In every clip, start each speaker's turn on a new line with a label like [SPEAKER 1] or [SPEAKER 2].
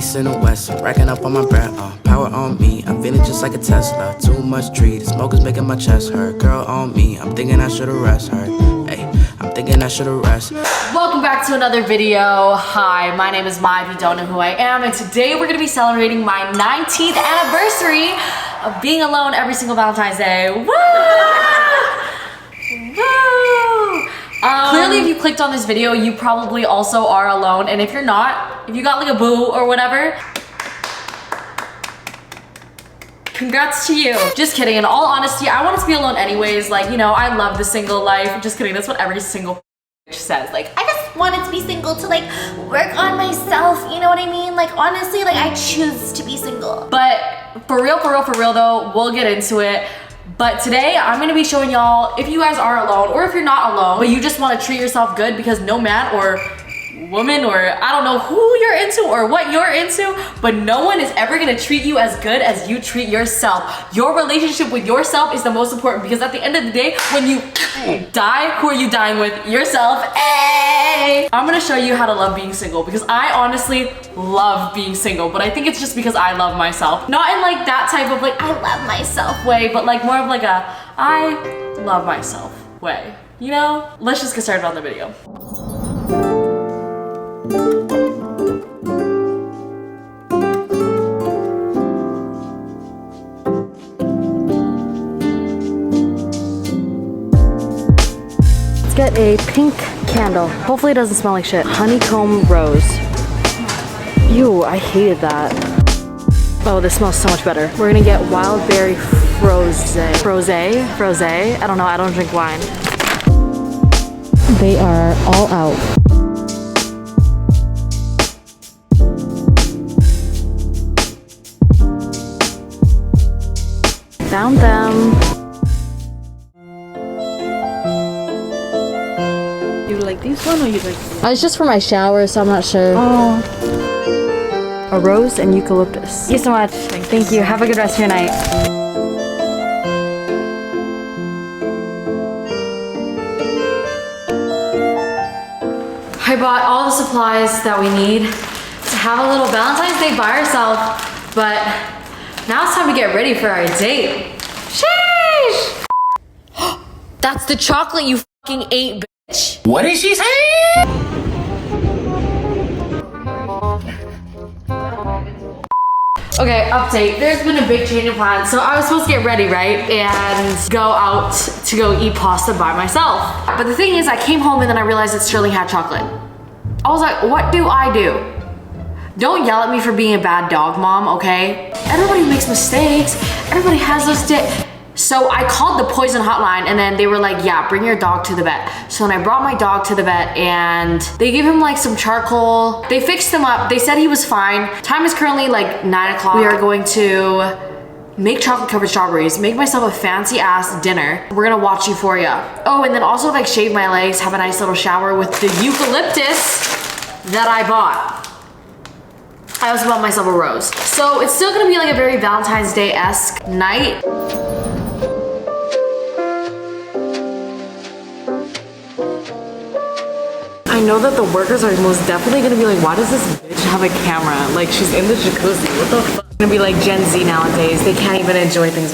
[SPEAKER 1] east and the west, racking up on my breath, power on me, I'm feeling just like a Tesla. Too much tree, the smoke is making my chest hurt. Girl on me, I'm thinking I should've rest her. Hey, I'm thinking I should've rest.
[SPEAKER 2] Welcome back to another video. Hi, my name is Mai, if you don't know who I am, and today we're gonna be celebrating my 19th anniversary of being alone every single Valentine's Day. Woo! Woo! Clearly, if you clicked on this video, you probably also are alone, and if you're not, if you got like a boo or whatever, congrats to you. Just kidding. In all honesty, I wanted to be alone anyways. Like, you know, I love the single life. Just kidding. That's what every single bitch says. Like,
[SPEAKER 3] I just wanted to be single to like work on myself, you know what I mean? Like honestly, like I choose to be single.
[SPEAKER 2] but for real though, we'll get into it. But today I'm gonna be showing y'all if you guys are alone or if you're not alone, but you just wanna treat yourself good because no man or woman or I don't know who you're into or what you're into, but no one is ever gonna treat you as good as you treat yourself. Your relationship with yourself is the most important because at the end of the day, when you die, who are you dying with? Yourself. Hey! I'm gonna show you how to love being single because I honestly love being single, but I think it's just because I love myself. Not in like that type of like I love myself way, but like more of like a I love myself way. You know? Let's just get started on the video. Get a pink candle. Hopefully it doesn't smell like shit. Honeycomb rose. Ew, I hated that. Oh, this smells so much better. We're gonna get wild berry frosé. Frosé? I don't know, I don't drink wine. They are all out. Found them.
[SPEAKER 4] You like this one or you like this?
[SPEAKER 2] It's just for my shower, so I'm not sure.
[SPEAKER 4] Oh.
[SPEAKER 2] A rose and eucalyptus. Thank you so much. Thank you. Have a good rest of your night. I bought all the supplies that we need to have a little Valentine's Day by ourselves, but now it's time to get ready for our date. Sheesh! That's the chocolate you fucking ate, bitch.
[SPEAKER 1] What did she say?
[SPEAKER 2] Okay, update. There's been a big change of plans. So I was supposed to get ready, right? And go out to go eat pasta by myself. But the thing is, I came home and then I realized that Sterling had chocolate. I was like, what do I do? Don't yell at me for being a bad dog mom, okay? Everybody makes mistakes. Everybody has those days. So I called the poison hotline and then they were like, yeah, bring your dog to the vet. So then I brought my dog to the vet and they gave him like some charcoal. They fixed him up. They said he was fine. Time is currently like 9 o'clock. We are going to make chocolate covered strawberries, make myself a fancy ass dinner. We're gonna watch Euphoria. Oh, and then also like shave my legs, have a nice little shower with the eucalyptus that I bought. I also bought myself a rose. So it's still gonna be like a very Valentine's Day-esque night. I know that the workers are most definitely gonna be like, why does this bitch have a camera? Like, she's in the jacuzzi, what the fuck? It's gonna be like Gen Z nowadays. They can't even enjoy things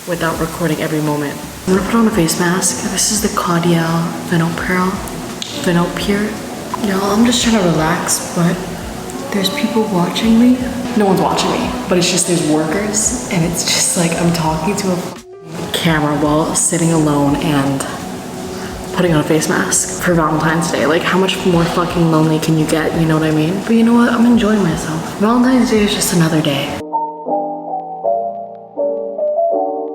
[SPEAKER 2] without recording every moment. I'm gonna put on a face mask. This is the Cordial Vino Pure. Y'all, I'm just trying to relax, but there's people watching me. No one's watching me, but it's just there's workers, and it's just like I'm talking to a camera while sitting alone and putting on a face mask for Valentine's Day. Like, how much more fucking lonely can you get, you know what I mean? But you know what, I'm enjoying myself. Valentine's Day is just another day.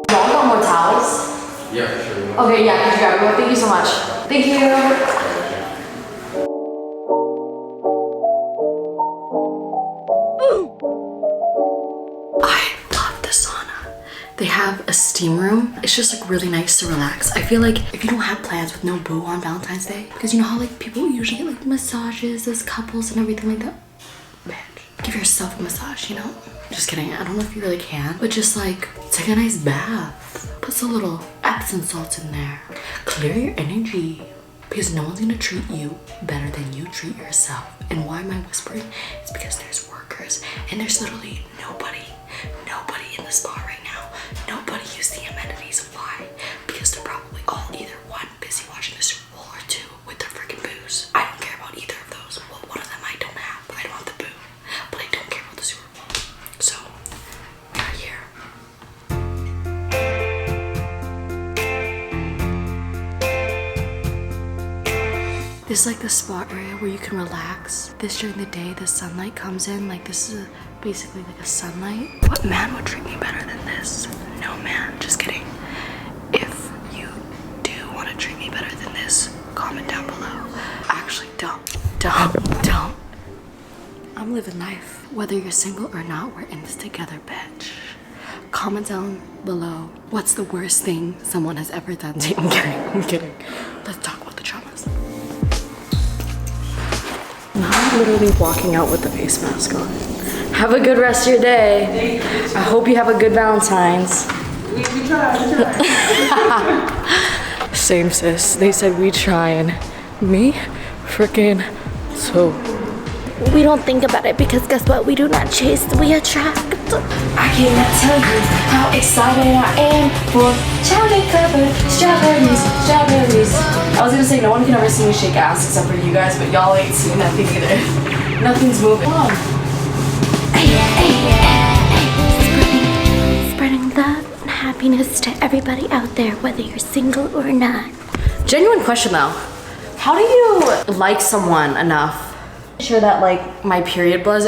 [SPEAKER 2] Y'all want more towels?
[SPEAKER 1] Yeah, for sure.
[SPEAKER 2] Okay, yeah, could you grab me one? Thank you so much. Thank you. They have a steam room. It's just like really nice to relax. I feel like if you don't have plans with no boo on Valentine's Day, because you know how like people usually get like massages as couples and everything like that? Bitch, give yourself a massage, you know? Just kidding, I don't know if you really can, but just like take a nice bath. Put some little Epsom salts in there. Clear your energy. because no one's gonna treat you better than you treat yourself. And why am I whispering? It's because there's workers and there's literally nobody in the spa right now. Nobody used the amenities. Why? Because they're probably all either one, busy watching the Super Bowl, or two, with their freaking booze. I don't care about either of those. Well, one of them I don't have, but I don't have the boo. But I don't care about the Super Bowl. So, we are here. This is like the spot area where you can relax. This during the day, the sunlight comes in. Like this is basically like a sunlight. What man would treat me better than this? No man, just kidding. If you do want to treat me better than this, comment down below. Actually, don't. I'm living life. Whether you're single or not, we're in this together, bitch. Comment down below. What's the worst thing someone has ever done to you? I'm kidding. Let's talk about the traumas. Now I'm literally walking out with the face mask on. Have a good rest of your day. I hope you have a good Valentine's.
[SPEAKER 4] We try.
[SPEAKER 2] Same sis. They said we trying. Me? Freaking so.
[SPEAKER 3] We don't think about it because guess what? We do not chase, we attract.
[SPEAKER 2] I cannot tell you how excited I am for cherry covered strawberries. I was gonna say no one can ever see me shake ass except for you guys, but y'all ain't seen nothing either. Nothing's moving. Come on.
[SPEAKER 3] Spreading love and happiness to everybody out there, whether you're single or not.
[SPEAKER 2] Genuine question though. How do you like someone enough? Sure that like my period blood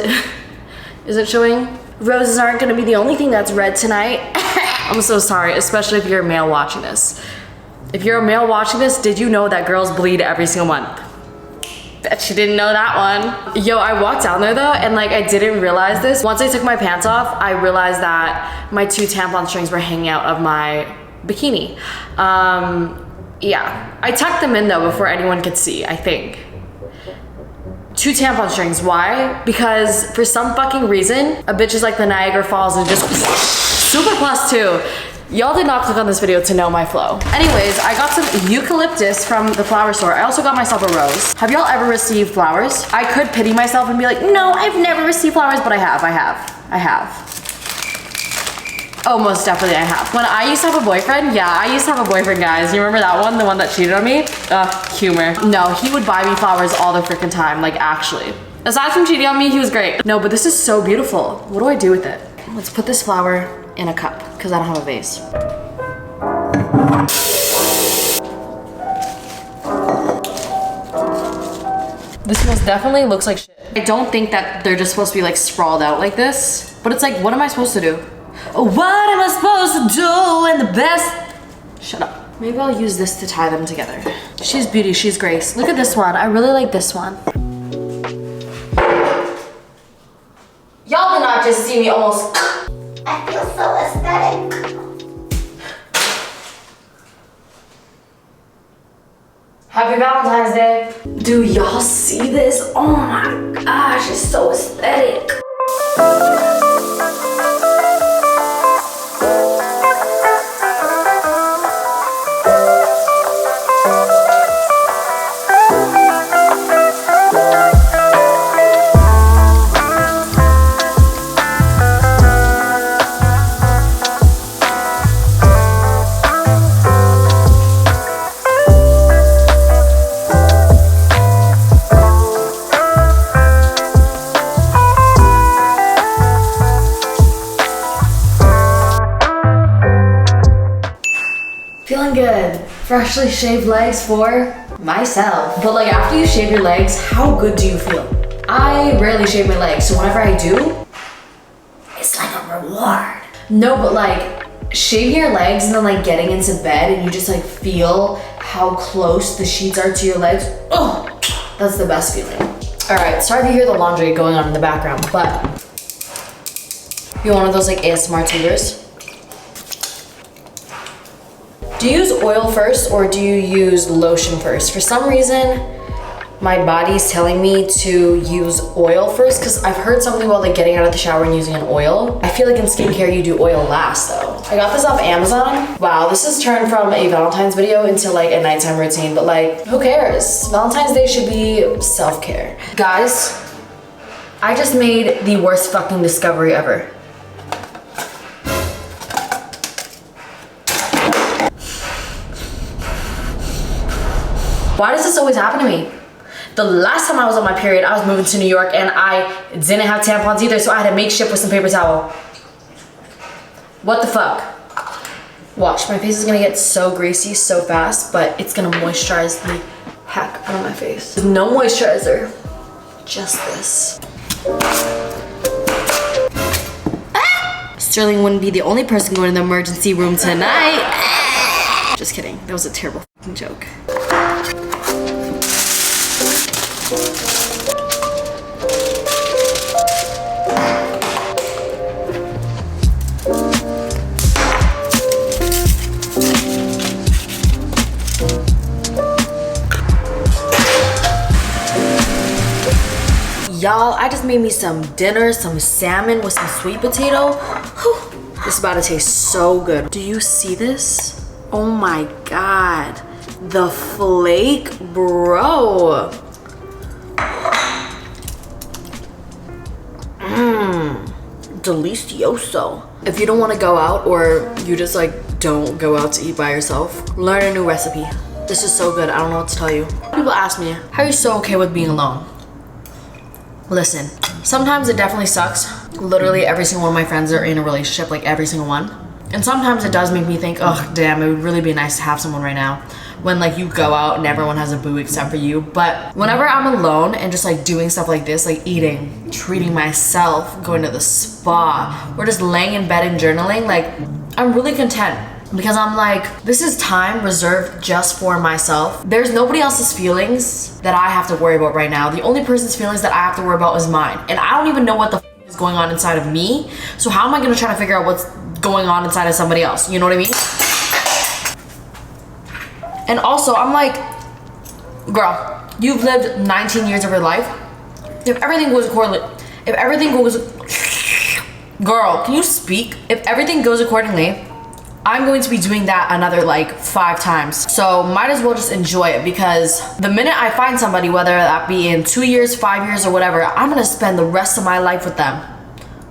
[SPEAKER 2] isn't showing. Roses aren't gonna be the only thing that's red tonight. I'm so sorry, especially if you're a male watching this. If you're a male watching this, did you know that girls bleed every single month? Bet you didn't know that one. Yo, I walked down there though, and like I didn't realize this. Once I took my pants off, I realized that my 2 tampon strings were hanging out of my bikini. Yeah, I tucked them in though before anyone could see, I think. 2 tampon strings, why? Because for some fucking reason, a bitch is like the Niagara Falls and just super plus 2. Y'all did not click on this video to know my flow. Anyways, I got some eucalyptus from the flower store. I also got myself a rose. Have y'all ever received flowers? I could pity myself and be like, no, I've never received flowers, but I have. Oh, most definitely I have. When I used to have a boyfriend, yeah, I used to have a boyfriend, guys. You remember that one? The one that cheated on me? Humor. No, he would buy me flowers all the freaking time, like actually. Aside from cheating on me, he was great. No, but this is so beautiful. What do I do with it? Let's put this flower in a cup, because I don't have a vase. This most definitely looks like shit. I don't think that they're just supposed to be like sprawled out like this, but it's like, what am I supposed to do? What am I supposed to do in the best? Shut up. Maybe I'll use this to tie them together. She's beauty, she's grace. Look at this one. I really like this one. Y'all did not just see me almost.
[SPEAKER 3] I feel so aesthetic.
[SPEAKER 2] Happy Valentine's Day. Do y'all see this? Oh my gosh, it's so aesthetic. Feeling good. Freshly shaved legs for myself. But like after you shave your legs, how good do you feel? I rarely shave my legs, so whenever I do, it's like a reward. No, but like shaving your legs and then like getting into bed and you just like feel how close the sheets are to your legs. Oh, that's the best feeling. All right, sorry to hear the laundry going on in the background, but you want one of those like ASMR tubers? Do you use oil first or do you use lotion first? For some reason, my body's telling me to use oil first because I've heard something about like getting out of the shower and using an oil. I feel like in skincare you do oil last though. I got this off Amazon. Wow, this has turned from a Valentine's video into like a nighttime routine, but like who cares? Valentine's Day should be self-care. Guys, I just made the worst fucking discovery ever. Why does this always happen to me? The last time I was on my period, I was moving to New York and I didn't have tampons either, so I had to make shift with some paper towel. What the fuck? Watch, my face is gonna get so greasy so fast, but it's gonna moisturize the heck out of my face. There's no moisturizer, just this. Sterling wouldn't be the only person going to the emergency room tonight. Just kidding, that was a terrible fucking joke. Y'all, I just made me some dinner, some salmon with some sweet potato. Whew. This is about to taste so good. Do you see this? Oh my God. The flake, bro. Delicioso. If you don't want to go out or you just like don't go out to eat by yourself, learn a new recipe. This is so good, I don't know what to tell you. People ask me, how are you so okay with being alone? Listen, sometimes it definitely sucks. Literally every single one of my friends are in a relationship, like every single one. And sometimes it does make me think, oh damn, it would really be nice to have someone right now. When like you go out and everyone has a boo except for you. But whenever I'm alone and just like doing stuff like this, like eating, treating myself, going to the spa, or just laying in bed and journaling, like I'm really content. Because I'm like, this is time reserved just for myself. There's nobody else's feelings that I have to worry about right now. The only person's feelings that I have to worry about is mine. And I don't even know what the is going on inside of me. So how am I gonna try to figure out what's going on inside of somebody else? You know what I mean? And also, I'm like, girl, you've lived 19 years of your life. If everything goes girl, can you speak? If everything goes accordingly, I'm going to be doing that another like 5 times. So might as well just enjoy it, because the minute I find somebody, whether that be in 2 years, 5 years or whatever, I'm gonna spend the rest of my life with them.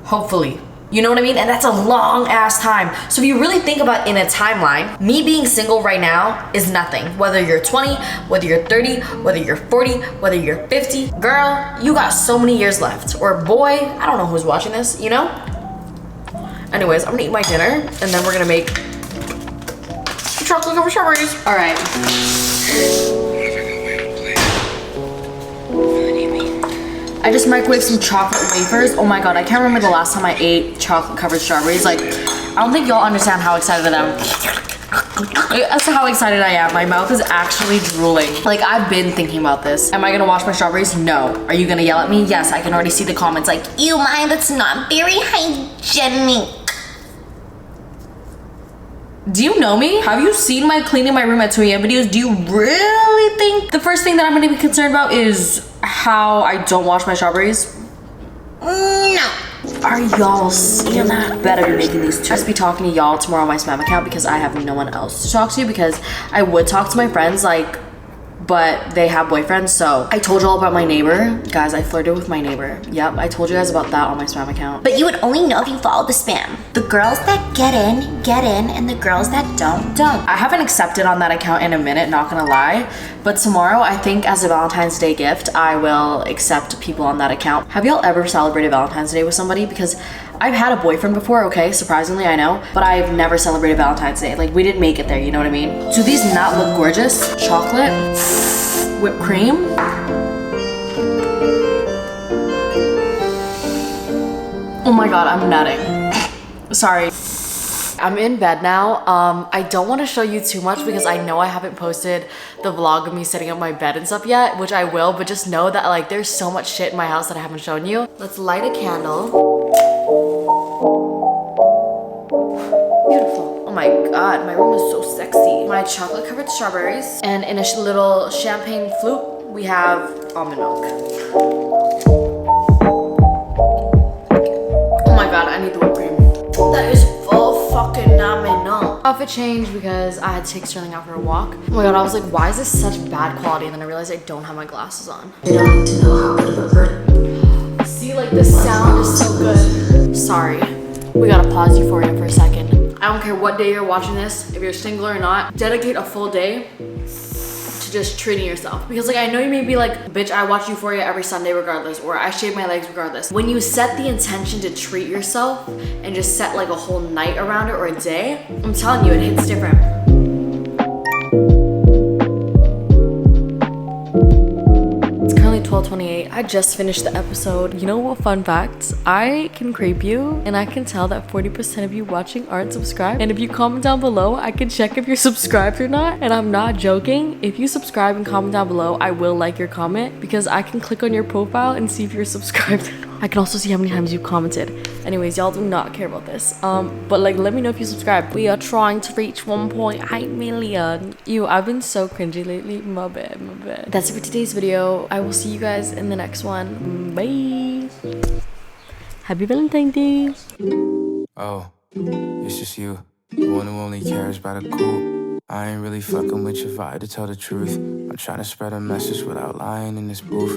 [SPEAKER 2] Hopefully. You know what I mean? And that's a long ass time. So if you really think about in a timeline, me being single right now is nothing. Whether you're 20, whether you're 30, whether you're 40, whether you're 50, girl, you got so many years left. Or boy, I don't know who's watching this, you know? Anyways, I'm gonna eat my dinner and then we're gonna make chocolate covered strawberries. All right. I just microwaved some chocolate wafers. Oh my God, I can't remember the last time I ate chocolate covered strawberries. Like, I don't think y'all understand how excited I am. That's how excited I am. My mouth is actually drooling. Like, I've been thinking about this. Am I gonna wash my strawberries? No. Are you gonna yell at me? Yes, I can already see the comments like,
[SPEAKER 3] Ew, Maya, that's not very hygienic.
[SPEAKER 2] do you know me? Have you seen my cleaning my room at 2 a.m. videos? Do you really think the first thing that I'm gonna be concerned about is how I don't wash my strawberries?
[SPEAKER 3] No.
[SPEAKER 2] Are y'all seeing that? Better be making these two. I'll just be talking to y'all tomorrow on my spam account because I have no one else to talk to, because I would talk to my friends, like, but they have boyfriends. So I told you all about my neighbor. Guys, I flirted with my neighbor. Yep, I told you guys about that on my spam account.
[SPEAKER 3] But you would only know if you followed the spam. The girls that get in, and the girls that don't.
[SPEAKER 2] I haven't accepted on that account in a minute, not gonna lie. But tomorrow, I think as a Valentine's Day gift, I will accept people on that account. Have y'all ever celebrated Valentine's Day with somebody? Because I've had a boyfriend before, okay, surprisingly, I know, but I've never celebrated Valentine's Day. Like, we didn't make it there, you know what I mean? Do these not look gorgeous? Chocolate, whipped cream. Oh my God, I'm nutting. Sorry. I'm in bed now. I don't want to show you too much because I know I haven't posted the vlog of me setting up my bed and stuff yet, which I will, but just know that like there's so much shit in my house that I haven't shown you. Let's light a candle. Beautiful. Oh my God, my room is so sexy. My chocolate covered strawberries, and in a little champagne flute, we have almond milk. Oh my god, I need the whipped cream. That is full fucking nominal. Outfit change because I had to take Sterling out for a walk. Oh my god, I was like, why is this such bad quality? And then I realized I don't have my glasses on. I don't need to know how good of a person. See, like the sound is so good. Sorry, we gotta pause Euphoria for a second. I don't care what day you're watching this, if you're single or not, dedicate a full day to just treating yourself. Because like, I know you may be like, bitch, I watch Euphoria every Sunday regardless, or I shave my legs regardless. When you set the intention to treat yourself and just set like a whole night around it or a day, I'm telling you, it hits different. It's currently 12:28. I just finished the episode. You know what, fun facts? I can creep you and I can tell that 40% of you watching aren't subscribed. And if you comment down below, I can check if you're subscribed or not. And I'm not joking. If you subscribe and comment down below, I will like your comment because I can click on your profile and see if you're subscribed. I can also see how many times you commented. Anyways, y'all do not care about this. But like, let me know if you subscribe. We are trying to reach 1.8 million. Ew, I've been so cringy lately. My bad, my bad. That's it for today's video. I will see you guys in the next one. Bye. Happy Valentine's Day.
[SPEAKER 1] Oh, it's just you, the one who only cares about a coupe. I ain't really fucking with your vibe, to tell the truth. I'm trying to spread a message without lying in this booth.